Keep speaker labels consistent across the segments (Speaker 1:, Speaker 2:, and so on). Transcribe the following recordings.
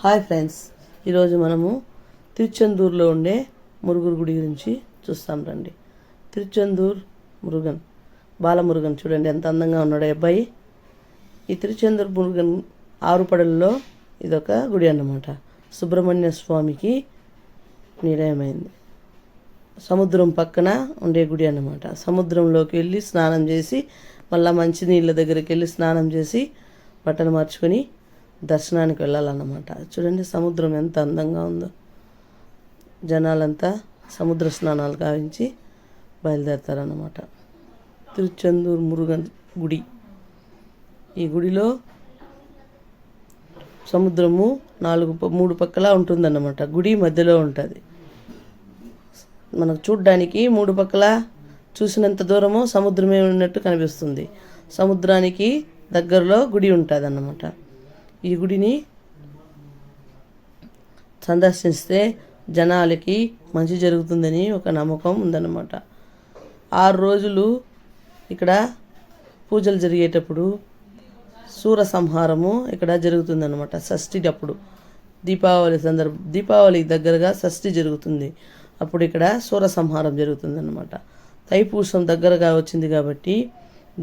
Speaker 1: Hi friends, ఈరోజు మనము తిరుచెందూరులో ఉండే మురుగురు గుడి గురించి చూస్తాం రండి. తిరుచెందూర్ మురుగన్, బాలమురుగన్ చూడండి ఎంత అందంగా ఉన్నాడు అబ్బాయి. ఈ తిరుచెందూర్ మురుగన్ ఆరుపడల్లో ఇదొక గుడి అన్నమాట. సుబ్రహ్మణ్య స్వామికి నిలయమైంది. సముద్రం పక్కన ఉండే గుడి అన్నమాట. సముద్రంలోకి వెళ్ళి స్నానం చేసి మళ్ళీ మంచినీళ్ళ దగ్గరికి వెళ్ళి స్నానం చేసి బట్టలు మార్చుకొని దర్శనానికి వెళ్ళాలన్నమాట. చూడండి సముద్రం ఎంత అందంగా ఉందో. జనాలంతా సముద్ర స్నానాలు గావించి బయలుదేరతారన్నమాట. తిరుచెందూర్ మురుగన్ గుడి. ఈ గుడిలో సముద్రము మూడు పక్కల ఉంటుందన్నమాట. గుడి మధ్యలో ఉంటుంది. మనకు చూడ్డానికి మూడు పక్కల చూసినంత దూరము సముద్రమే ఉన్నట్టు కనిపిస్తుంది. సముద్రానికి దగ్గరలో గుడి ఉంటుంది అన్నమాట. ఈ గుడిని సందర్శిస్తే జనాలకి మంచి జరుగుతుందని ఒక నమ్మకం ఉందన్నమాట. 6 రోజులు ఇక్కడ పూజలు జరిగేటప్పుడు సూర సంహారము ఇక్కడ జరుగుతుందన్నమాట. షష్ఠిటప్పుడు దీపావళి దగ్గరగా షష్ఠి జరుగుతుంది. అప్పుడు ఇక్కడ సూర సంహారం జరుగుతుందన్నమాట. తైపూసం దగ్గరగా వచ్చింది కాబట్టి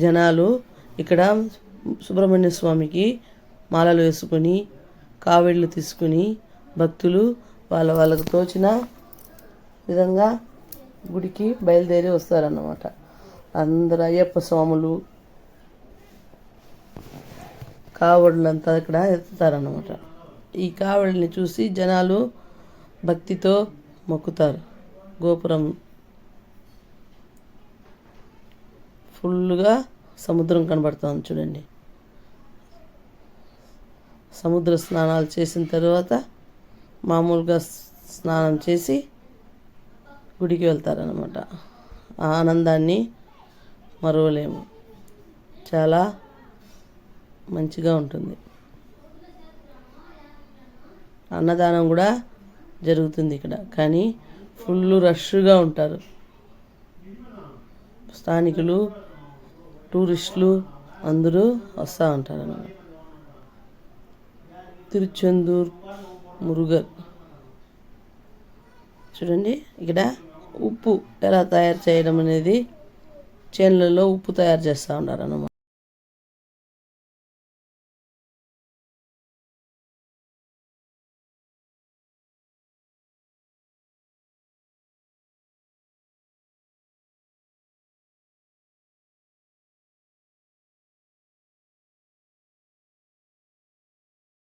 Speaker 1: జనాలు ఇక్కడ సుబ్రహ్మణ్య స్వామికి మాలలు వేసుకొని కావెళ్ళు తీసుకుని భక్తులు వాళ్ళకు తోచిన విధంగా గుడికి బయలుదేరి వస్తారన్నమాట. అందరు అయ్యప్ప స్వాములు కావడులంతా ఇక్కడ ఎత్తుతారన్నమాట. ఈ కావడిని చూసి జనాలు భక్తితో మొక్కుతారు. గోపురం ఫుల్గా సముద్రం కనబడుతుంది చూడండి. సముద్ర స్నానాలు చేసిన తర్వాత మామూలుగా స్నానం చేసి గుడికి వెళ్తారనమాట. ఆ ఆనందాన్ని మరవలేము. చాలా మంచిగా ఉంటుంది. అన్నదానం కూడా జరుగుతుంది ఇక్కడ, కానీ ఫుల్ రష్గా ఉంటారు. స్థానికులు, టూరిస్టులు అందరూ వస్తూ ఉంటారు అన్నమాట. తిరుచెందూర్ మురుగన్ చూడండి. ఇక్కడ ఉప్పు ఎలా తయారు చేయడం అనేది చేనులలో ఉప్పు తయారు చేస్తూ ఉంటారు అన్నమాట.